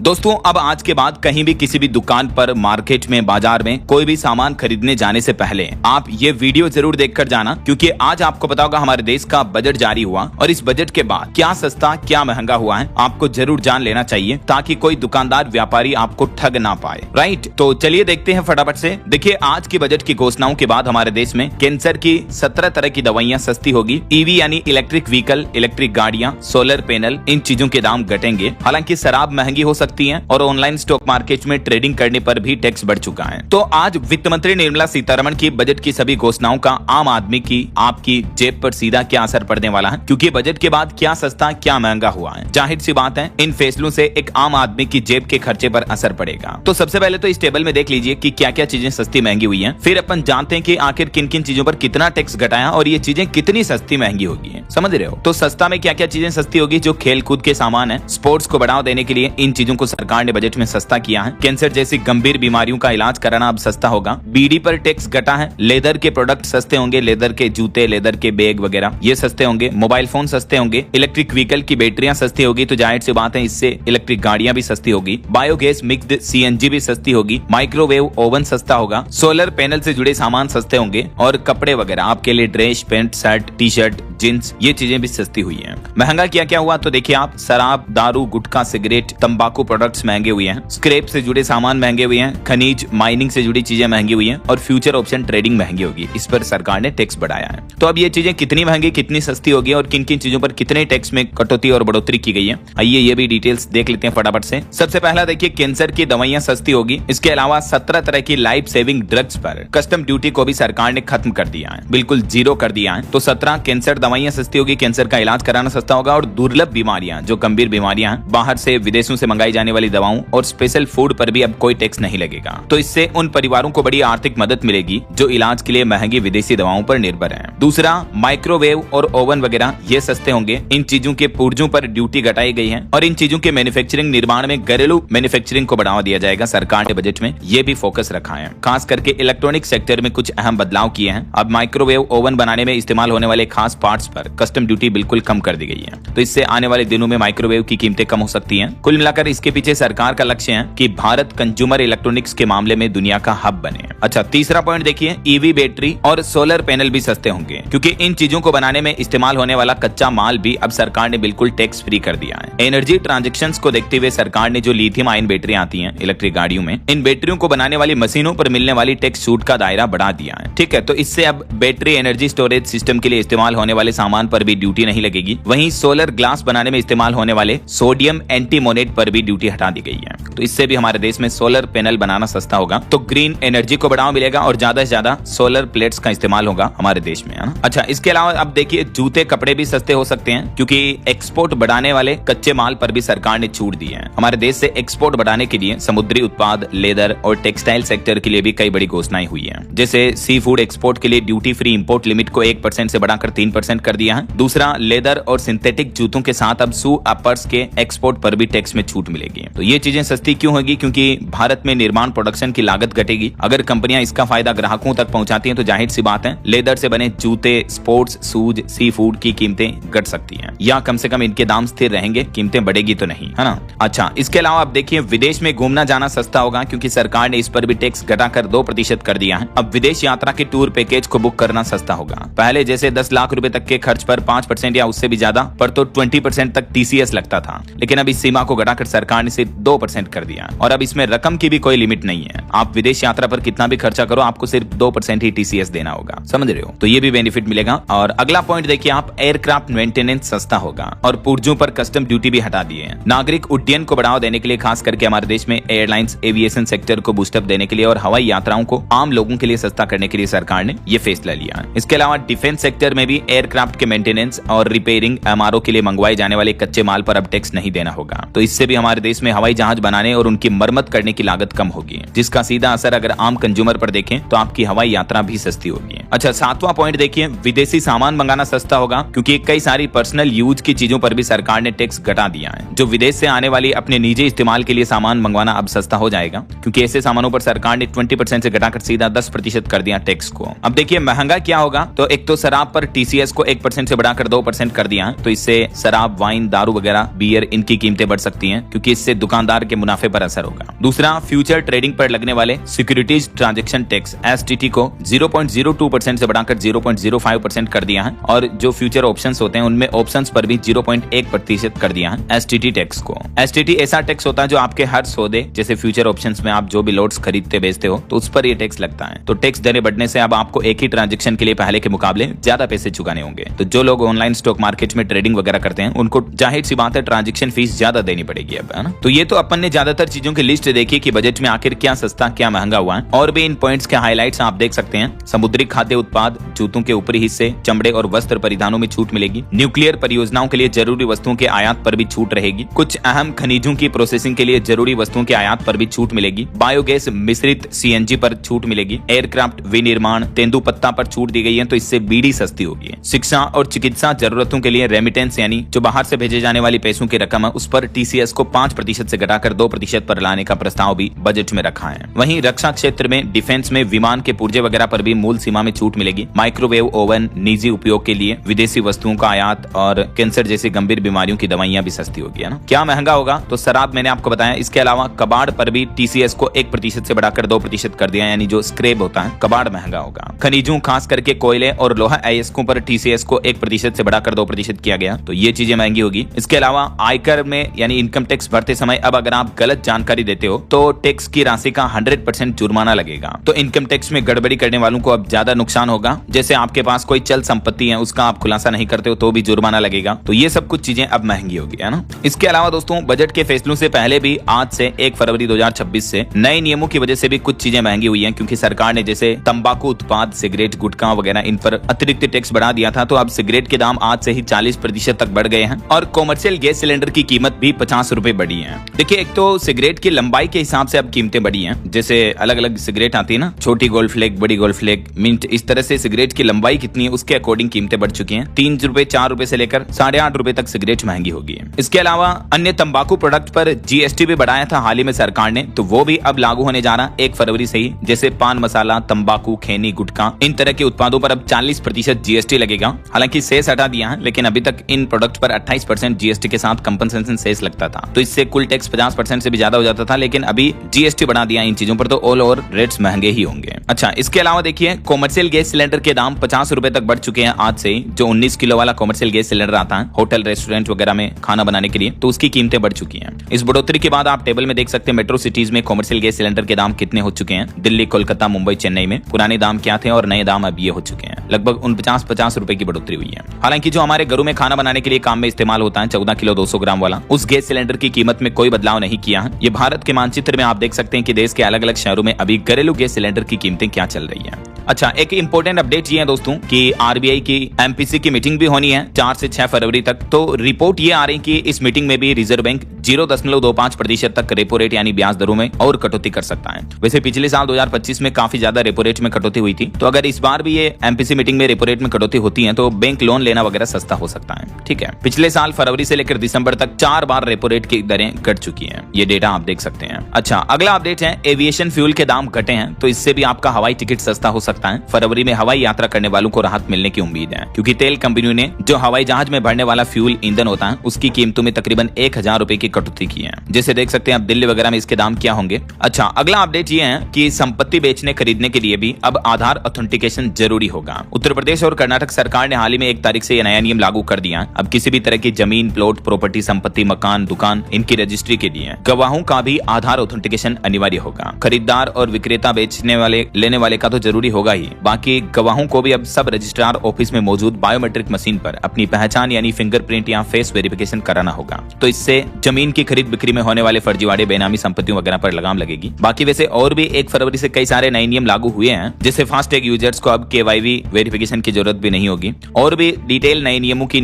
दोस्तों अब आज के बाद कहीं भी किसी भी दुकान पर, मार्केट में, बाजार में कोई भी सामान खरीदने जाने से पहले आप ये वीडियो जरूर देखकर जाना, क्योंकि आज आपको पता होगा हमारे देश का बजट जारी हुआ और इस बजट के बाद क्या सस्ता क्या महंगा हुआ है आपको जरूर जान लेना चाहिए, ताकि कोई दुकानदार व्यापारी आपको ठग ना पाए। राइट, तो चलिए देखते हैं फटाफट से। देखिए आज की बजट की घोषणाओं के बाद हमारे देश में कैंसर की 17 तरह की दवाइयां सस्ती होगी। ईवी यानी इलेक्ट्रिक व्हीकल, इलेक्ट्रिक गाड़ियां, सोलर पैनल, इन चीजों के दाम घटेंगे। हालांकि शराब महंगी हो सकती है और ऑनलाइन स्टॉक मार्केट में ट्रेडिंग करने पर भी टैक्स बढ़ चुका है। तो आज वित्त मंत्री निर्मला सीतारमण की बजट की सभी घोषणाओं का आम आदमी की, आपकी जेब पर सीधा क्या असर पड़ने वाला है, क्योंकि बजट के बाद क्या सस्ता क्या महंगा हुआ है। जाहिर सी बात है इन फैसलों से एक आम आदमी की जेब के खर्चे पर असर पड़ेगा। तो सबसे पहले तो इस टेबल में देख लीजिए कि क्या क्या चीजें सस्ती महंगी हुई है, फिर अपन जानते हैं कि आखिर किन किन चीजों पर कितना टैक्स घटाया और ये चीजें कितनी सस्ती महंगी होगी। समझ रहे हो? तो सस्ता में क्या क्या चीजें सस्ती होगी? जो खेल कूद के सामान है, स्पोर्ट्स को बढ़ावा देने के लिए इन चीजों को सरकार ने बजट में सस्ता किया है। कैंसर जैसी गंभीर बीमारियों का इलाज कराना अब सस्ता होगा। बीड़ी पर टैक्स घटा है। लेदर के प्रोडक्ट सस्ते होंगे, लेदर के जूते, लेदर के बैग वगैरह ये सस्ते होंगे। मोबाइल फोन सस्ते होंगे। इलेक्ट्रिक व्हीकल की बैटरियां सस्ती होगी, तो जाहिर सी बात है इससे इलेक्ट्रिक गाड़ियां भी सस्ती होगी। बायोगैस मिक्स्ड सीएनजी भी सस्ती होगी। माइक्रोवेव ओवन सस्ता होगा। सोलर पैनल से जुड़े सामान सस्ते होंगे और कपड़े वगैरह आपके लिए dress, pant, shirt, T shirt, jeans, ये चीजें भी सस्ती हुई हैं। महंगा क्या क्या हुआ तो देखिए आप, शराब, दारू, गुटखा, सिगरेट, तंबाकू प्रोडक्ट्स महंगे हुए हैं। स्क्रैप से जुड़े सामान महंगे हुए हैं। खनिज, माइनिंग से जुड़ी चीजें महंगी हुई हैं और फ्यूचर ऑप्शन ट्रेडिंग महंगी होगी। इस पर सरकार ने टैक्स बढ़ाया है। तो अब ये चीजें कितनी महंगी, कितनी सस्ती होगी और किन किन चीजों पर कितने टैक्स में कटौती और बढ़ोतरी की गई है, आइए ये भी डिटेल्स देख लेते हैं फटाफट से। सबसे पहला देखिए, कैंसर की दवाइयां सस्ती होगी। इसके अलावा 17 तरह की लाइफ सेविंग ड्रग्स पर कस्टम ड्यूटी को भी सरकार ने खत्म कर दिया है, बिल्कुल जीरो कर दिया है। तो 17 कैंसर दवाइयां सस्ती होगी। कैंसर का इलाज कराना सस्ता होगा और दुर्लभ बीमारियां, जो गंभीर बीमारियां हैं, बाहर से, विदेशों से मंगाई जाने वाली दवाओं और स्पेशल फूड पर भी अब कोई टैक्स नहीं लगेगा। तो इससे उन परिवारों को बड़ी आर्थिक मदद मिलेगी जो इलाज के लिए महंगी विदेशी दवाओं पर निर्भर हैं। दूसरा, माइक्रोवेव और ओवन वगैरह ये सस्ते होंगे। इन चीजों के पुर्जों पर ड्यूटी घटाई गई है और इन चीजों के मैन्युफैक्चरिंग, निर्माण में घरेलू मैन्युफैक्चरिंग को बढ़ावा दिया जाएगा। सरकार ने बजट में ये भी फोकस रखा है। खास करके इलेक्ट्रॉनिक सेक्टर में कुछ अहम बदलाव किए हैं। अब माइक्रोवेव ओवन बनाने में इस्तेमाल होने वाले खास पार्ट्स पर कस्टम ड्यूटी बिल्कुल कम कर दी गई है। तो इससे आने वाले दिनों में माइक्रोवेव की कीमतें कम हो सकती हैं। कुल मिलाकर इसके पीछे सरकार का लक्ष्य है कि भारत कंज्यूमर इलेक्ट्रॉनिक्स के मामले में दुनिया का हब बने। अच्छा, तीसरा पॉइंट देखिए, ईवी बैटरी और सोलर पैनल भी सस्ते होंगे, क्योंकि इन चीजों को बनाने में इस्तेमाल होने वाला कच्चा माल भी अब सरकार ने बिल्कुल टैक्स फ्री कर दिया है। एनर्जी ट्रांजैक्शंस को देखते हुए सरकार ने जो लिथियम आयन बैटरी आती हैं इलेक्ट्रिक गाड़ियों में, इन बैटरियों को बनाने वाली मशीनों पर मिलने वाली टैक्स छूट का दायरा बढ़ा दिया है। ठीक है, तो इससे अब बैटरी एनर्जी स्टोरेज सिस्टम के लिए इस्तेमाल होने वाले सामान पर भी ड्यूटी नहीं लगेगी। वहीं सोलर ग्लास बनाने में इस्तेमाल होने वाले सोडियम एंटीमोनेट पर भी ड्यूटी हटा दी गई है। तो इससे भी हमारे देश में सोलर पैनल बनाना सस्ता होगा। तो ग्रीन एनर्जी को बढ़ावा मिलेगा और ज्यादा से ज्यादा सोलर प्लेट्स का इस्तेमाल होगा हमारे देश में, है ना। अच्छा, इसके अलावा अब देखिए, जूते, कपड़े भी सस्ते हो सकते हैं, क्योंकि एक्सपोर्ट बढ़ाने वाले कच्चे माल पर भी सरकार ने छूट दी है। हमारे देश से एक्सपोर्ट बढ़ाने के लिए समुद्री उत्पाद, लेदर और टेक्सटाइल सेक्टर के लिए भी कई बड़ी घोषणाएं हुई है। जैसे सी फूड एक्सपोर्ट के लिए ड्यूटी फ्री इंपोर्ट लिमिट को 1% से बढ़ाकर 3% कर दिया है। दूसरा, लेदर और सिंथेटिक जूतों के साथ अब शू अपर्स के एक्सपोर्ट पर भी टैक्स में छूट मिलेगी। तो ये चीजें सस्ती क्यों होगी? क्योंकि भारत में निर्माण प्रोडक्शन की लागत घटेगी। अगर कंपनियां इसका फायदा ग्राहकों तक पहुंचाती हैं तो जाहिर सी बात है लेदर से बने जूते, स्पोर्ट्स शूज, सी फूड की कीमतें घट सकती हैं, या कम से कम इनके दाम स्थिर रहेंगे, कीमतें बढ़ेगी तो नहीं, है ना। अच्छा, इसके अलावा अब देखिए, विदेश में घूमना जाना सस्ता होगा, क्योंकि सरकार ने इस पर भी टैक्स घटाकर 2% कर दिया है। अब विदेश यात्रा के टूर पैकेज को बुक करना सस्ता होगा। पहले जैसे 10 लाख रुपए तक के खर्च पर 5% या उससे भी ज्यादा पर तो 20% तक TCS लगता था, लेकिन अब इस सीमा को घटाकर सरकार ने सिर्फ 2% कर दिया और अब इसमें रकम की भी कोई लिमिट नहीं है। आप विदेश यात्रा पर कितना भी खर्चा करो, आपको सिर्फ 2% ही TCS देना होगा। समझ रहे हो? तो ये भी बेनिफिट मिलेगा। और अगला पॉइंट देखिए आप, एयरक्राफ्ट मेंटेनेंस सस्ता होगा और पुर्जों पर कस्टम ड्यूटी भी हटा दिए हैं। नागरिक उड्डयन को बढ़ावा देने के लिए, खास करके हमारे देश में एयरलाइंस एविएशन सेक्टर को बूस्टअप देने के लिए और हवाई यात्राओं को आम लोगों के लिए सस्ता करने के लिए सरकार ने ये फैसला लिया। इसके अलावा डिफेंस सेक्टर में भी एयरक्राफ्ट के मेंटेनेंस और रिपेयरिंग, MRO के लिए मंगवाए जाने वाले कच्चे माल पर अब टैक्स नहीं देना होगा। तो इससे भी हमारे देश में हवाई जहाज बनाने और उनकी मरम्मत करने की लागत कम होगी, जिसका सीधा असर अगर आम कंज्यूमर पर देखें तो आपकी हवाई यात्रा भी सस्ती होगी। अच्छा, 7वां पॉइंट देखिए, विदेशी सामान मंगाना सस्ता होगा क्योंकि कई सारी पर्सनल यूज की चीजों पर भी सरकार ने टैक्स घटा दिया है। जो विदेश से आने वाली अपने निजी इस्तेमाल के लिए सामान मंगवाना अब सस्ता हो जाएगा क्योंकि ऐसे सामानों पर सरकार ने 20% से घटाकर सीधा 10% कर दिया टैक्स को। अब देखिए महंगा क्या होगा, तो एक तो शराब पर TCS को 1% से बढ़ाकर 2% कर दिया है, तो इससे शराब, वाइन, दारू वगैरह, बियर, इनकी कीमतें बढ़ सकती हैं क्योंकि इससे दुकानदार के मुनाफे पर असर होगा। दूसरा, फ्यूचर ट्रेडिंग पर लगने वाले सिक्योरिटीज ट्रांजैक्शन टैक्स STT को 0.02% से बढ़ाकर 0.05% कर दिया है और जो फ्यूचर ऑप्शंस होते हैं उनमें ऑप्शंस पर भी 0.1% कर दिया है STT टैक्स को। STT ऐसा टैक्स होता है जो आपके हर सौदे, जैसे फ्यूचर ऑप्शंस में आप जो भी लॉट्स खरीदते बेचते हो तो उस पर ये टैक्स लगता है। तो टैक्स दरें बढ़ने से अब आपको एक ही ट्रांजैक्शन के लिए पहले के मुकाबले ज्यादा पैसे चुकाने होंगे। तो जो लोग ऑनलाइन स्टॉक मार्केट में ट्रेडिंग वगैरह करते हैं उनको जाहिर सी बात है ट्रांजैक्शन फीस ज्यादा देनी पड़ेगी अब, है ना। तो ये तो अपन ने ज्यादातर चीजों की लिस्ट देखी कि बजट में आखिर क्या सस्ता क्या महंगा हुआ है। और भी इन पॉइंट्स के हाईलाइट्स आप देख सकते हैं। समुद्री खाद्य उत्पाद, जूतों के ऊपरी हिस्से, चमड़े और वस्त्र परिधानों में छूट मिलेगी। न्यूक्लियर परियोजनाओं के लिए जरूरी वस्तुओं के आयात पर भी छूट रहेगी। कुछ अहम खनिजों की प्रोसेसिंग के लिए जरूरी वस्तुओं के आयात पर भी छूट मिलेगी। बायोगैस मिश्रित CNG पर छूट मिलेगी। एयरक्राफ्ट विनिर्माण, तेंदुपत्ता पर छूट दी गई है, तो इससे बीड़ी सस्ती होगी। शिक्षा और चिकित्सा जरूरतों के लिए रेमिटेंस यानी जो बाहर से भेजे जाने वाली पैसों की रकम है उस पर TCS को 5% से घटाकर 2% पर लाने का प्रस्ताव भी बजट में रखा है। वहीं रक्षा क्षेत्र में डिफेंस में विमान के पुर्जे वगैरह पर भी मूल सीमा में छूट मिलेगी। माइक्रोवेव ओवन, निजी उपयोग के लिए विदेशी वस्तुओं का आयात और कैंसर जैसी गंभीर बीमारियों की दवाइयां भी सस्ती होगी, है ना। क्या महंगा होगा, तो शराब मैंने आपको बताया। इसके अलावा कबाड़ पर भी TCS को 1% से बढ़ाकर 2% कर दिया, यानी जो स्क्रैप होता है कबाड़ महंगा होगा। खनिजों खास करके कोयले और लोहा अयस्कों पर TCS को 1% से बढ़ाकर 2% किया गया, तो ये चीजें महंगी होगी। इसके अलावा आयकर में यानी इनकम टैक्स भरते समय अब अगर आप गलत जानकारी देते हो तो टैक्स की राशि का 100% जुर्माना लगेगा। तो इनकम टैक्स में गड़बड़ी करने वालों को अब ज्यादा नुकसान होगा। जैसे आपके पास कोई चल संपत्ति है उसका आप खुलासा नहीं करते हो तो भी जुर्माना लगेगा। तो ये सब कुछ चीजें अब महंगी होगी, है ना। इसके अलावा दोस्तों बजट के फैसलों से पहले भी आज से 1 फरवरी 2026 से नए नियमों की वजह से भी कुछ चीजें महंगी हुई हैं क्योंकि सरकार ने जैसे तंबाकू उत्पाद, सिगरेट, गुटखा वगैरह इन पर अतिरिक्त टैक्स बढ़ा दिया था, तो अब सिगरेट के दाम आज से ही 40% तक बढ़ गए हैं और कॉमर्शियल गैस सिलेंडर की कीमत भी 50 रुपए बढ़ी है। देखिए एक तो सिगरेट की लंबाई के हिसाब से अब कीमतें बढ़ी हैं। जैसे अलग अलग सिगरेट आती है ना, छोटी गोल्ड फ्लेक, बड़ी गोल्ड फ्लेक, मिंट, इस तरह से सिगरेट की लंबाई कितनी है उसके अकॉर्डिंग कीमतें बढ़ चुकी हैं। 3 रुपए 4 रुपए से लेकर 8.5 रुपए तक सिगरेट महंगी होगी। इसके अलावा अन्य तंबाकू प्रोडक्ट पर GST भी बढ़ाया था हाल ही में सरकार ने, तो वो भी अब लागू होने जा रहा 1 फरवरी से ही। जैसे पान मसाला, तंबाकू, खैनी, गुटखा, इन तरह के उत्पादों पर अब 40% GST लगेगा। हालांकि सेस हटा दिया है, लेकिन अभी तक इन प्रोडक्ट पर 28% GST के साथ कंपनसेशन सेस लगता था, तो इससे कुल टैक्स 50% से भी ज्यादा हो जाता था। लेकिन अभी GST बढ़ा दिया इन चीजों पर, तो ऑल ओवर रेट्स महंगे ही होंगे। अच्छा, इसके अलावा देखिए कॉमर्शियल गैस सिलेंडर के दाम 50 रुपए तक बढ़ चुके हैं आज से ही। जो 19 किलो वाला कॉमर्शियल गैस सिलेंडर आता है होटल, रेस्टोरेंट वगैरह में खाना बनाने के लिए, तो उसकी कीमतें बढ़ चुकी हैं। इस बढ़ोतरी के बाद आप टेबल में देख सकते हैं मेट्रो सिटीज में कॉमर्शियल गैस सिलेंडर के दाम कितने हो चुके हैं। दिल्ली, कोलकाता, मुंबई, चेन्नई में पुराने दाम क्या थे और नए दाम अब ये हो चुके हैं। लगभग 49-50 रुपए की बढ़ोतरी हुई है। हालांकि जो हमारे घरों में खाना बनाने के लिए काम में इस्तेमाल होता है 14 किलो 200 ग्राम वाला, उस गैस सिलेंडर की कीमत में कोई बदलाव नहीं किया है। ये भारत के मानचित्र में आप देख सकते हैं कि देश के अलग अलग शहरों में अभी घरेलू गैस सिलेंडर की कीमतें क्या चल रही है। अच्छा, एक इंपॉर्टेंट अपडेट ये है दोस्तों कि RBI की MPC की मीटिंग भी होनी है 4 से 6 फरवरी तक। तो रिपोर्ट ये आ रही कि इस मीटिंग में भी रिजर्व बैंक 0.25% तक रेपो रेट यानी ब्याज दरों में और कटौती कर सकता है। वैसे पिछले साल 2025 में काफी ज्यादा रेपो रेट में कटौती हुई थी, तो अगर इस बार भी ये MPC मीटिंग में रेपो रेट में कटौती होती है तो बैंक लोन लेना वगैरह सस्ता हो सकता है। ठीक है, पिछले साल फरवरी से लेकर दिसंबर तक 4 बार रेपो रेट की दरें घट चुकी है, ये डेटा आप देख सकते हैं। अच्छा, अगला अपडेट है एविएशन फ्यूल के दाम घटे हैं, तो इससे भी आपका हवाई टिकट सस्ता हो सकता है। फरवरी में हवाई यात्रा करने वालों को राहत मिलने की उम्मीद है क्योंकि तेल कंपनियों ने जो हवाई जहाज में भरने वाला फ्यूल ईंधन होता है उसकी कीमतों में तकरीबन 1000 रुपए की कटौती की है। जैसे देख सकते हैं आप दिल्ली वगैरह में इसके दाम क्या होंगे। अच्छा, अगला अपडेट ये है कि संपत्ति बेचने खरीदने के लिए भी अब आधार ऑथेंटिकेशन जरूरी होगा। उत्तर प्रदेश और कर्नाटक सरकार ने हाल ही में 1 तारीख से यह नया नियम लागू कर दिया। अब किसी भी तरह की जमीन, प्लॉट, प्रॉपर्टी, संपत्ति, मकान, दुकान, इनकी रजिस्ट्री के लिए गवाहों का भी आधार ऑथेंटिकेशन अनिवार्य होगा। खरीदार और विक्रेता बेचने वाले लेने वाले का तो जरूरी होगा ही, बाकी गवाहों को भी अब सब रजिस्ट्रार ऑफिस में मौजूद बायोमेट्रिक मशीन पर अपनी पहचान यानी फिंगरप्रिंट या फेस वेरिफिकेशन कराना होगा। तो इससे जमीन की खरीद बिक्री में होने वाले फर्जीवाड़े, बेनामी संपत्तियों वगैरह पर लगाम लगेगी। बाकी वैसे और भी 1 फरवरी से कई सारे नए नियम लागू हुए हैं, जैसे फास्टैग यूजर्स को अब KYV वेरिफिकेशन की जरूरत भी नहीं होगी। और भी डिटेल नए नियमों की